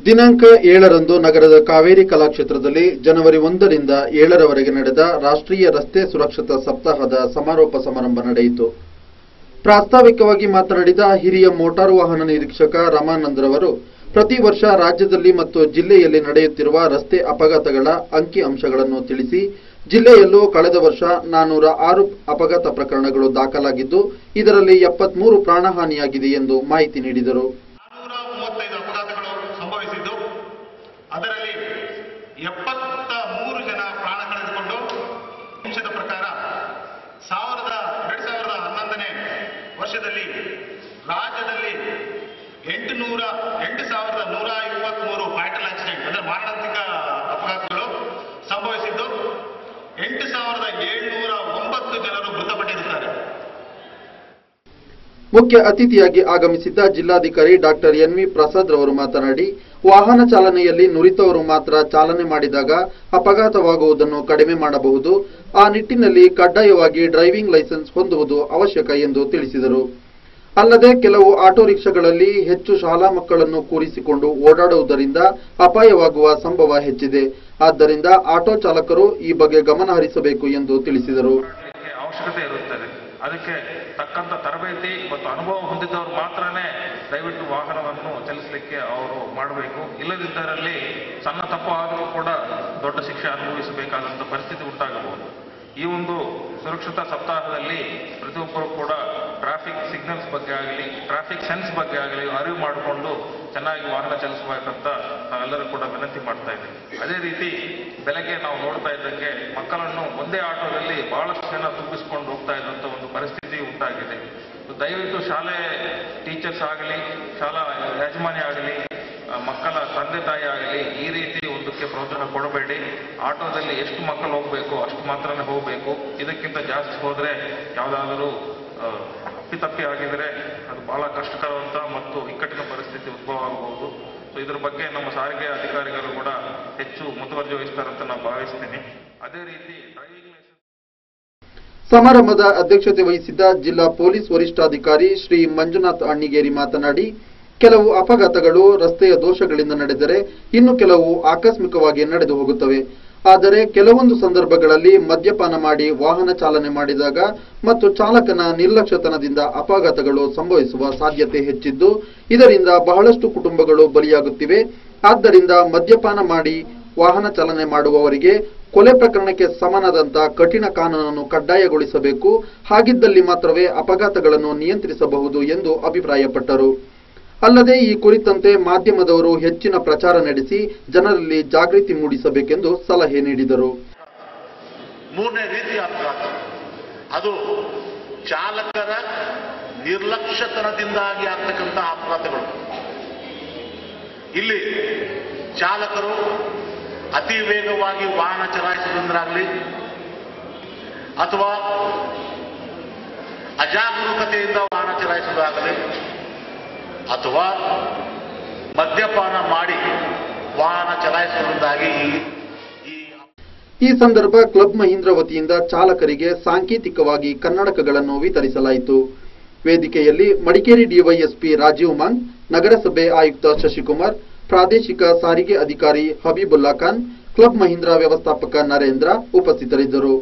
ದಿನಾಂಕ 7ರಂದು ನಗರದ ಕಾವೇರಿ ಕಲಾಕ್ಷೇತ್ರದಲ್ಲಿ ಜನವರಿ 1ರಿಂದ 7ರವರೆಗೆ ನಡೆದ ರಾಷ್ಟ್ರೀಯ ರಸ್ತೆ ಸುರಕ್ಷತಾ ಸಪ್ತಾಹದ ಸಮಾರೋಪ ಸಮಾರಂಭ ನಡೆಯಿತು. ಪ್ರಾಸ್ತಾವಿಕವಾಗಿ ಮಾತನಾಡಿದ ಹಿರಿಯ ಮೋಟಾರು ವಾಹನ ನಿರೀಕ್ಷಕ ರಮಾನಂದ್ರವರು ಪ್ರತಿ ವರ್ಷ ರಾಜ್ಯದಲ್ಲಿ ಮತ್ತು ಜಿಲ್ಲೆಯಲ್ಲಿ ನಡೆಯುತ್ತಿರುವ ರಸ್ತೆ ಅಪಘಾತಗಳ ಅಂಕಿ ಅಂಶಗಳನ್ನು ತಿಳಿಸಿ ಜಿಲ್ಲೆಯಲ್ಲೂ ಕಳೆದ ವರ್ಷ 406 ಅಪಘಾತ ಪ್ರಕರಣಗಳು ದಾಖಲಾಗಿದ್ದು ಇದರಲ್ಲಿ 73 ಪ್ರಾಣಹಾನಿಯಾಗಿದೆ ಎಂದು ಮಾಹಿತಿ ನೀಡಿದರು. ಅದರಲ್ಲಿ 73 ಜನ ಪ್ರಾಣ ಕಳೆದುಕೊಂಡು ಅಂಶದ ಪ್ರಕಾರ 2011ನೇ ವರ್ಷದಲ್ಲಿ ರಾಜ್ಯದಲ್ಲಿ 8123 ಫ್ಯಾಟಲ್ ಆಕ್ಸಿಡೆಂಟ್ ಅಂದರೆ ಮಾರಣಾಂತಿಕ ಅಪಘಾತಗಳು ಸಂಭವಿಸಿದ್ದು 8709 ಜನರು ಮೃತಪಟ್ಟಿರುತ್ತಾರೆ. ಮುಖ್ಯ ಅತಿಥಿಯಾಗಿ ಆಗಮಿಸಿದ್ದ ಜಿಲ್ಲಾಧಿಕಾರಿ ಡಾಕ್ಟರ್ ಎನ್.ವಿ. ಪ್ರಸಾದ್ ರವರು ಮಾತನಾಡಿ ವಾಹನ ಚಾಲನೆಯಲ್ಲಿ ನುರಿತವರು ಮಾತ್ರ ಚಾಲನೆ ಮಾಡಿದಾಗ ಅಪಘಾತವಾಗುವುದನ್ನು ಕಡಿಮೆ ಮಾಡಬಹುದು. ಆ ನಿಟ್ಟಿನಲ್ಲಿ ಕಡ್ಡಾಯವಾಗಿ ಡ್ರೈವಿಂಗ್ ಲೈಸೆನ್ಸ್ ಹೊಂದುವುದು ಅವಶ್ಯಕ ಎಂದು ತಿಳಿಸಿದರು. ಅಲ್ಲದೆ ಕೆಲವು ಆಟೋ ರಿಕ್ಷಾಗಳಲ್ಲಿ ಹೆಚ್ಚು ಶಾಲಾ ಮಕ್ಕಳನ್ನು ಕೂರಿಸಿಕೊಂಡು ಓಡಾಡುವುದರಿಂದ ಅಪಾಯವಾಗುವ ಸಂಭವ ಹೆಚ್ಚಿದೆ. ಆದ್ದರಿಂದ ಆಟೋ ಚಾಲಕರು ಈ ಬಗ್ಗೆ ಗಮನ ಹರಿಸಬೇಕು ಎಂದು ತಿಳಿಸಿದರು. ಅವಶ್ಯಕತೆ ಇರುತ್ತದೆ. ಅದಕ್ಕೆ ತಕ್ಕಂತ ತರಬೇತಿ ಮತ್ತು ಅನುಭವ ಹೊಂದಿದವರು ಮಾತ್ರನೇ ದಯವಿಟ್ಟು ವಾಹನವನ್ನು ಚಲಿಸಲಿಕ್ಕೆ ಅವರು ಮಾಡಬೇಕು. ಇಲ್ಲದಿದ್ದರಲ್ಲಿ ಸಣ್ಣ ತಪ್ಪು ಆದರೂ ಕೂಡ ದೊಡ್ಡ ಶಿಕ್ಷೆ ಅನುಭವಿಸಬೇಕಾದಂಥ ಪರಿಸ್ಥಿತಿ ಉಂಟಾಗಬಹುದು. ಈ ಒಂದು ಸುರಕ್ಷತಾ ಸಪ್ತಾಹದಲ್ಲಿ ಪ್ರತಿಯೊಬ್ಬರು ಕೂಡ ಟ್ರಾಫಿಕ್ ಸಿಗ್ನಲ್ಸ್ ಬಗ್ಗೆ ಆಗಲಿ ಟ್ರಾಫಿಕ್ ಸೆನ್ಸ್ ಬಗ್ಗೆ ಆಗಲಿ ಅರಿವು ಮಾಡಿಕೊಂಡು ಚೆನ್ನಾಗಿ ವಾಹನ ಚಲಿಸಬೇಕಂತ ನಾವೆಲ್ಲರೂ ಕೂಡ ವಿನಂತಿ ಮಾಡ್ತಾ ಇದ್ದೀವಿ. ಅದೇ ರೀತಿ ಬೆಳಗ್ಗೆ ನಾವು ನೋಡ್ತಾ ಇದ್ದಂಗೆ ಮಕ್ಕಳನ್ನು ಒಂದೇ ಆಟೋದಲ್ಲಿ ಬಹಳಷ್ಟು ಜನ ತುಂಬಿಸಿಕೊಂಡು ಹೋಗ್ತಾ ಇದ್ದಂಥ ಒಂದು ಪರಿಸ್ಥಿತಿ ಉಂಟಾಗಿದೆ. ದಯವಿಟ್ಟು ಶಾಲೆ ಟೀಚರ್ಸ್ ಆಗಲಿ ಶಾಲಾ ಯಾಜಮಾನ್ಯ ಆಗಲಿ ಮಕ್ಕಳ ತಂದೆ ತಾಯಿ ಆಗಲಿ ಈ ರೀತಿ ಒಂದಕ್ಕೆ ಪ್ರೋತ್ಸಾಹ ಕೊಡಬೇಡಿ. ಆಟೋದಲ್ಲಿ ಎಷ್ಟು ಮಕ್ಕಳು ಹೋಗಬೇಕು ಅಷ್ಟು ಮಾತ್ರನೇ ಹೋಗಬೇಕು. ಇದಕ್ಕಿಂತ ಜಾಸ್ತಿ ಹೋದರೆ ಯಾವುದಾದರೂ ಅಪ್ಪಿತಪ್ಪಿ ಆಗಿದರೆ ಅದು ಬಹಳ ಕಷ್ಟಕರವಂತ ಮತ್ತು ಇಕ್ಕಟ್ಟಿನ ಪರಿಸ್ಥಿತಿ ಉದ್ಭವ ಆಗಬಹುದು. ಸೊ ಇದರ ಬಗ್ಗೆ ನಮ್ಮ ಸಾರಿಗೆ ಅಧಿಕಾರಿಗಳು ಕೂಡ ಹೆಚ್ಚು ಮುತುವರ್ಜಿ ವಹಿಸ್ತಾರಂತ ನಾನು ಭಾವಿಸ್ತೀನಿ. ಅದೇ ರೀತಿ ಡ್ರೈವಿಂಗ್ ಲೈಸೆನ್ಸ್ ಸಮಾರಂಭದ ಅಧ್ಯಕ್ಷತೆ ವಹಿಸಿದ್ದ ಜಿಲ್ಲಾ ಪೊಲೀಸ್ ವರಿಷ್ಠಾಧಿಕಾರಿ ಶ್ರೀ ಮಂಜುನಾಥ್ ಅಣ್ಣಿಗೇರಿ ಮಾತನಾಡಿ ಕೆಲವು ಅಪಘಾತಗಳು ರಸ್ತೆಯ ದೋಷಗಳಿಂದ ನಡೆದರೆ ಇನ್ನು ಕೆಲವು ಆಕಸ್ಮಿಕವಾಗಿ ನಡೆದು ಹೋಗುತ್ತವೆ. ಆದರೆ ಕೆಲವೊಂದು ಸಂದರ್ಭಗಳಲ್ಲಿ ಮದ್ಯಪಾನ ಮಾಡಿ ವಾಹನ ಚಾಲನೆ ಮಾಡಿದಾಗ ಮತ್ತು ಚಾಲಕನ ನಿರ್ಲಕ್ಷ್ಯತನದಿಂದ ಅಪಘಾತಗಳು ಸಂಭವಿಸುವ ಸಾಧ್ಯತೆ ಹೆಚ್ಚಿದ್ದು ಇದರಿಂದ ಬಹಳಷ್ಟು ಕುಟುಂಬಗಳು ಬಲಿಯಾಗುತ್ತಿವೆ. ಆದ್ದರಿಂದ ಮದ್ಯಪಾನ ಮಾಡಿ ವಾಹನ ಚಾಲನೆ ಮಾಡುವವರಿಗೆ ಕೊಲೆ ಪ್ರಕರಣಕ್ಕೆ ಸಮನಾದಂಥ ಕಠಿಣ ಕಾನೂನನ್ನು ಕಡ್ಡಾಯಗೊಳಿಸಬೇಕು. ಹಾಗಿದ್ದಲ್ಲಿ ಮಾತ್ರವೇ ಅಪಘಾತಗಳನ್ನು ನಿಯಂತ್ರಿಸಬಹುದು ಎಂದು ಅಭಿಪ್ರಾಯಪಟ್ಟರು. ಅಲ್ಲದೆ ಈ ಕುರಿತಂತೆ ಮಾಧ್ಯಮದವರು ಹೆಚ್ಚಿನ ಪ್ರಚಾರ ನಡೆಸಿ ಜನರಲ್ಲಿ ಜಾಗೃತಿ ಮೂಡಿಸಬೇಕೆಂದು ಸಲಹೆ ನೀಡಿದರು. ಮೂರನೇ ರೀತಿಯ ಅಪಘಾತ ಅದು ಚಾಲಕರ ನಿರ್ಲಕ್ಷ್ಯತನದಿಂದಾಗಿ ಆಗ್ತಕ್ಕಂತಹ ಅಪಘಾತಗಳು. ಇಲ್ಲಿ ಚಾಲಕರು ಅತಿ ವೇಗವಾಗಿ ವಾಹನ ಚಲಾಯಿಸುವುದರಿಂದಾಗಲಿ ಅಥವಾ ಅಜಾಗರೂಕತೆಯಿಂದ ವಾಹನ ಚಲಾಯಿಸುವುದಾಗಲಿ ಅಥವಾ ಮದ್ಯಪಾನ ಮಾಡಿ ವಾಹನ ಚಲಾಯಿಸುವುದರಿಂದಾಗಿ ಈ ಸಂದರ್ಭ ಕ್ಲಬ್ ಮಹೀಂದ್ರ ವತಿಯಿಂದ ಚಾಲಕರಿಗೆ ಸಾಂಕೇತಿಕವಾಗಿ ಕನ್ನಡಕಗಳನ್ನು ವಿತರಿಸಲಾಯಿತು. ವೇದಿಕೆಯಲ್ಲಿ ಮಡಿಕೇರಿ ಡಿವೈಎಸ್ಪಿ ರಾಜೀವ್ ಮಂಗ್, ನಗರಸಭೆ ಆಯುಕ್ತ ಶಶಿಕುಮಾರ್, ಪ್ರಾದೇಶಿಕ ಸಾರಿಗೆ ಅಧಿಕಾರಿ ಹಬೀಬುಲ್ಲಾ ಖಾನ್, ಕ್ಲಬ್ ಮಹೀಂದ್ರ ವ್ಯವಸ್ಥಾಪಕ ನರೇಂದ್ರ ಉಪಸ್ಥಿತರಿದ್ದರು.